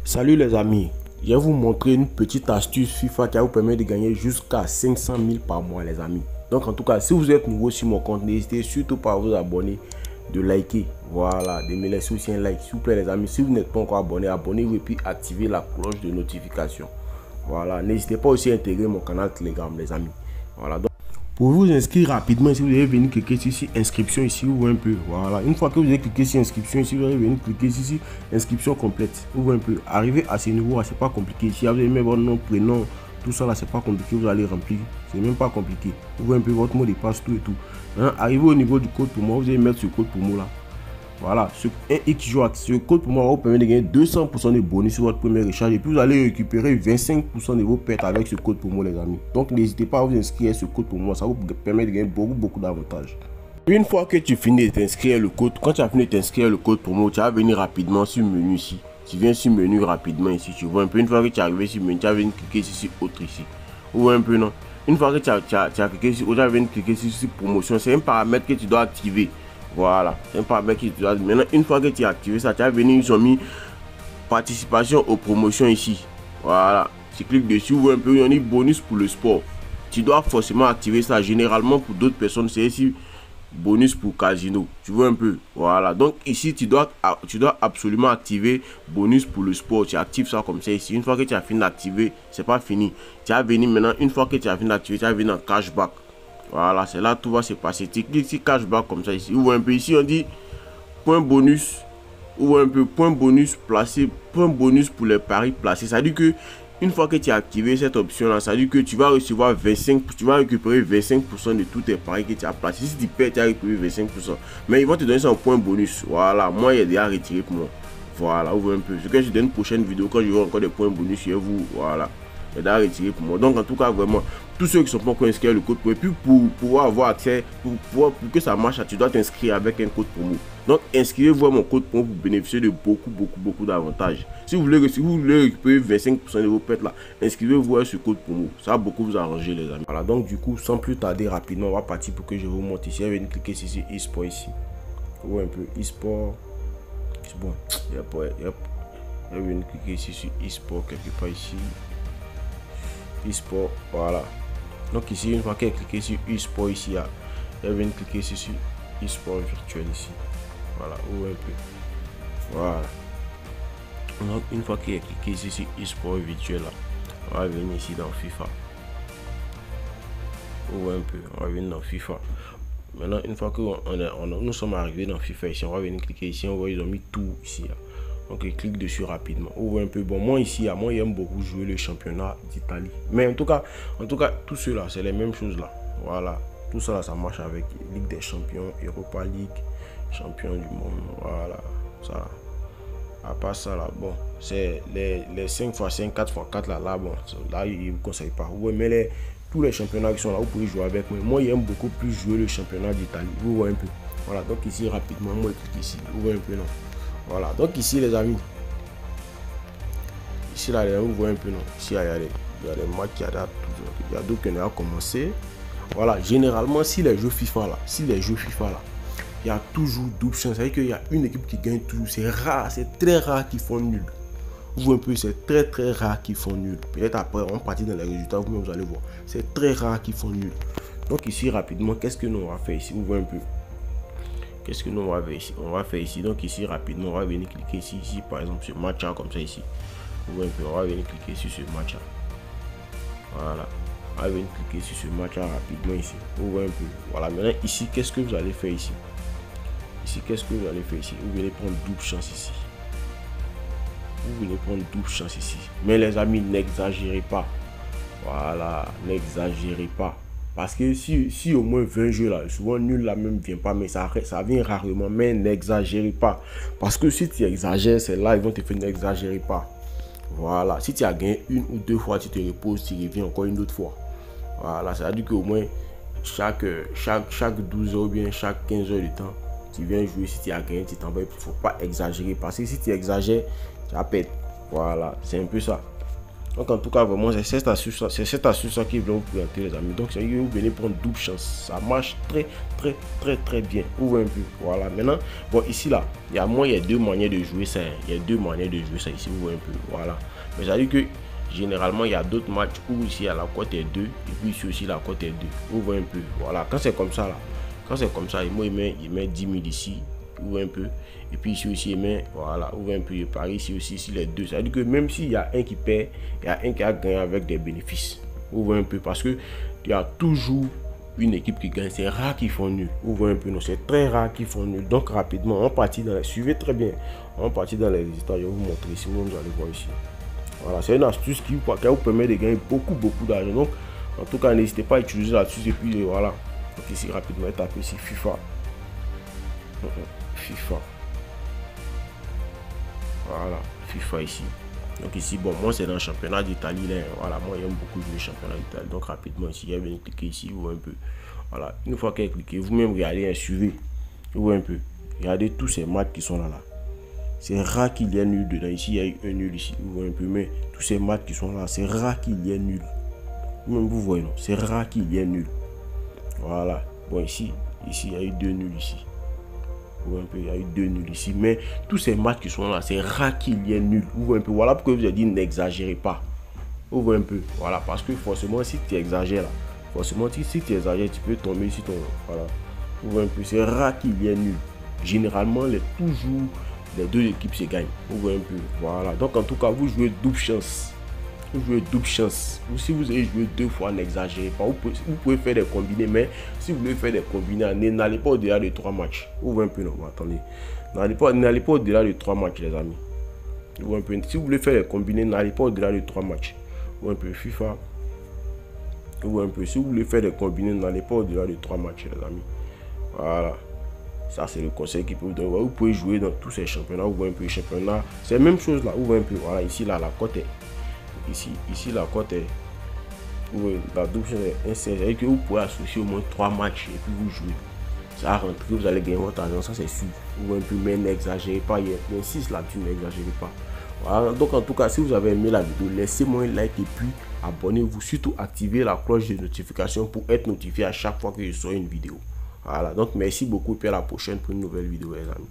Salut les amis, je vais vous montrer une petite astuce FIFA qui va vous permettre de gagner jusqu'à 500 000 par mois les amis. Donc en tout cas, si vous êtes nouveau sur mon compte, n'hésitez surtout pas à vous abonner, de liker, voilà, de me laisser aussi un like s'il vous plaît les amis. Si vous n'êtes pas encore abonné, abonnez-vous et puis activez la cloche de notification. Voilà, n'hésitez pas aussi à intégrer mon canal Telegram les amis. Voilà, donc pour vous inscrire rapidement, si vous allez venir cliquer ici, inscription ici, vous voyez un peu. Voilà, une fois que vous avez cliqué sur inscription ici, vous allez venir cliquer ici, inscription complète. Vous voyez un peu. Arrivé à ce niveau, c'est pas compliqué. Ici, vous allez mettre votre nom, prénom, tout ça là, c'est pas compliqué. Vous allez remplir. C'est même pas compliqué. Vous voyez un peu votre mot de passe, tout et tout. Maintenant, arrivé au niveau du code pour moi, vous allez mettre ce code pour moi là. Voilà, ce code pour moi va vous permettre de gagner 200% de bonus sur votre première recharge et puis vous allez récupérer 25% de vos pertes avec ce code pour moi les amis. Donc n'hésitez pas à vous inscrire à ce code pour moi, ça vous permet de gagner beaucoup d'avantages. Une fois que tu finis de t'inscrire le code, quand tu as fini de t'inscrire le code pour moi, tu vas venir rapidement sur le menu ici. Tu viens sur le menu rapidement ici, tu vois un peu. Une fois que tu es arrivé sur le menu, tu vas venir cliquer ici sur autre ici. Vous voyez un peu non? Une fois que tu as cliqué sur autre, tu vas venir cliquer ici sur promotion. C'est un paramètre que tu dois activer. Voilà, c'est un paramètre qui doit. Maintenant, une fois que tu as activé ça, tu as venu, ils ont mis participation aux promotions ici. Voilà, tu cliques dessus, vous voyez un peu, il y a un bonus pour le sport. Tu dois forcément activer ça. Généralement, pour d'autres personnes, c'est ici bonus pour casino. Tu vois un peu. Voilà, donc ici, tu dois absolument activer bonus pour le sport. Tu actives ça comme ça ici. Une fois que tu as fini d'activer, c'est pas fini. Tu vas venir maintenant, une fois que tu as fini d'activer, tu vas venir en cashback. Voilà, c'est là tout va se passer. Tu cliques sur cashback comme ça ici. Vous voyez un peu ici, on dit point bonus. Vous voyez un peu point bonus placé, point bonus pour les paris placés. Ça veut dire que une fois que tu as activé cette option là, ça veut dire que tu vas recevoir 25%, tu vas récupérer 25% de tous tes paris que tu as placés. Si tu perds, tu as récupéré 25%. Mais ils vont te donner ça en point bonus. Voilà, moi il est déjà retiré pour moi. Voilà, vous voyez un peu. Ce que je donne une prochaine vidéo quand je vais encore des points bonus chez vous. Voilà. Et d'ailleurs retiré pour moi. Donc en tout cas vraiment tous ceux qui sont pas encore inscrits le code promo, et puis pour pouvoir avoir accès, pour que ça marche, tu dois t'inscrire avec un code promo. Donc inscrivez-vous à mon code promo pour bénéficier de beaucoup d'avantages. Si vous voulez récupérer 25% de vos pertes là, inscrivez-vous à ce code promo. Ça va beaucoup vous arranger les amis. Voilà, donc du coup sans plus tarder rapidement, on va partir pour que je vous montre ici. Venez cliquer ici sur e-sport ici. Ou un peu e-sport. Bon, venez cliquer ici sur e-sport quelque part ici. E-sport, voilà. Donc ici, une fois qu'il a cliqué sur e-sport ici, il vient cliquer ici sur e-sport virtuel ici. Voilà, ou un peu. Voilà. Donc une fois qu'il a cliqué ici sur e-sport virtuel là, on va venir ici dans FIFA. Ou un peu, on va venir dans FIFA. Maintenant, une fois que nous sommes arrivés dans FIFA ici, on va venir cliquer ici, on voit ils ont mis tout ici là. Donc il clique dessus rapidement. On voit un peu. Bon, moi ici, moi j'aime beaucoup jouer le championnat d'Italie. Mais en tout cas, tout cela, c'est les mêmes choses là. Voilà. Tout ça là, ça marche avec Ligue des Champions, Europa League, Champion du monde. Voilà. Ça. À part ça là, bon, c'est les 5x5, 4x4 là, bon, là, ils ne vous conseillent pas. Ouais, mais tous les championnats qui sont là, vous pouvez jouer avec moi. Moi, j'aime beaucoup plus jouer le championnat d'Italie. Vous voyez un peu. Voilà. Donc ici, rapidement, moi, je clique ici. Vous voyez un peu, non? Voilà, donc ici les amis, ici là vous voyez un peu non, ici il y a les matchs, il y a d'autres qui ont commencé. Voilà, généralement si les jeux FIFA là, il y a toujours double chance, c'est-à-dire qu'il y a une équipe qui gagne toujours, c'est rare, c'est très rare qu'ils font nul. Vous voyez un peu, c'est très rare qu'ils font nul. Peut-être après on partit dans les résultats, vous allez voir, c'est très rare qu'ils font nul. Donc ici rapidement, qu'est-ce que nous on va faire ici, vous voyez un peu. Qu'est-ce que nous on va faire ici? On va faire ici, donc ici rapidement, on va venir cliquer ici, par exemple sur match comme ça ici. Vous voyez un peu, on va venir cliquer sur ce match. Voilà, on va venir cliquer sur ce match rapidement ici. Vous voyez un peu. Voilà, maintenant ici, qu'est-ce que vous allez faire ici? Ici, qu'est-ce que vous allez faire ici? Vous venez prendre double chance ici. Vous venez prendre double chance ici. Mais les amis, n'exagérez pas. Voilà, n'exagérez pas. Parce que si au moins 20 jeux là, souvent nul là même vient pas, mais ça vient rarement, mais n'exagérez pas. Parce que si tu exagères, c'est là ils vont te faire n'exagérez pas. Voilà, si tu as gagné une ou deux fois, tu te reposes, tu reviens encore une autre fois. Voilà, ça veut dire qu'au moins chaque 12 heures ou bien chaque 15 heures de temps, tu viens jouer, si tu as gagné, tu t'en vas, il ne faut pas exagérer. Parce que si tu exagères, tu vas perdre. Voilà, c'est un peu ça. Donc en tout cas, vraiment, c'est cette astuce qui vient vous présenter, les amis. Donc c'est que vous venez prendre double chance. Ça marche très bien. Ouvrez un peu. Voilà. Maintenant, bon, ici là, il y a deux manières de jouer ça. Il y a deux manières de jouer ça ici. Ouvrez un peu. Voilà. Mais ça veut dire que généralement, il y a d'autres matchs où ici la cote est 2 et puis ici aussi la cote est 2. Ouvrez un peu. Voilà. Quand c'est comme ça là, quand c'est comme ça, moi il met 10 000 ici. Ouvre un peu, et puis ici aussi, mais voilà, ouvre un peu, et pareil ici aussi, ici les deux. Ça veut dire que même s'il y a un qui perd, il y a un qui a gagné avec des bénéfices. Ouvre un peu, parce que il y a toujours une équipe qui gagne. C'est rare qu'ils font nul. Ouvre un peu, non, c'est très rare qu'ils font nul. Donc rapidement, on partit dans les, suivez très bien, on partit dans les résultats. Je vais vous montrer ici, vous allez voir ici. Voilà, c'est une astuce qui vous permet de gagner beaucoup d'argent. Donc en tout cas, n'hésitez pas à utiliser l'astuce, et puis voilà. Donc ici rapidement, tapez ici FIFA. Voilà, FIFA ici. Donc ici, bon, moi c'est dans le championnat d'Italie. Voilà, moi j'aime beaucoup jouer le championnat d'Italie. Donc rapidement ici, il vient cliquer ici, vous voyez un peu. Voilà, une fois qu'elle est cliqué, vous-même regardez, suivez. Vous voyez un peu. Regardez tous ces matchs qui sont là. C'est rare qu'il y ait nul dedans. Ici, il y a eu un nul ici. Vous voyez un peu. Mais tous ces matchs qui sont là, c'est rare qu'il y ait nul. Vous-même vous voyez, non? C'est rare qu'il y ait nul. Voilà. Bon, ici, il y a eu 2 nuls ici. Un peu, il y a eu 2 nuls ici, mais tous ces matchs qui sont là, c'est rare qu'il y ait nul. Ouvre un peu, voilà pourquoi je vous ai dit n'exagérez pas. Ouvre un peu, voilà, parce que forcément si tu exagères là, forcément si tu exagères, tu peux tomber sur ton, voilà. Ouvre un peu, c'est rare qu'il y ait nul. Généralement, toujours les deux équipes se gagnent. Ouvre un peu, voilà. Donc en tout cas, vous jouez double chance. Vous jouez double chance. Si vous avez joué 2 fois, n'exagérez pas. Vous pouvez faire des combinés, mais si vous voulez faire des combinés, n'allez pas au-delà de 3 matchs. Ouvrez un peu, non, attendez. N'allez pas au-delà de 3 matchs, les amis. Ouvrez un peu. Si vous voulez faire des combinés, n'allez pas au-delà de 3 matchs. Ouvrez un peu, FIFA. Ouvrez un peu. Si vous voulez faire des combinés, n'allez pas au-delà de 3 matchs, les amis. Voilà. Ça, c'est le conseil qui peut vous donner. Vous pouvez jouer dans tous ces championnats. Ouvrez un peu, championnat. C'est la même chose là. Ouvrez un peu. Voilà, ici, là, la cote est. Ici la cote est, la double est 1,16. C'est-à-dire que vous pouvez associer au moins 3 matchs et puis vous jouez. Ça va rentrer, vous allez gagner votre argent, ça c'est sûr. Ou un peu, mais n'exagérez pas. J'insiste là-dessus, n'exagérez pas. Voilà, donc en tout cas, si vous avez aimé la vidéo, laissez-moi un like et puis abonnez-vous. Surtout activez la cloche de notification pour être notifié à chaque fois que je sors une vidéo. Voilà, donc merci beaucoup et puis à la prochaine pour une nouvelle vidéo, les amis.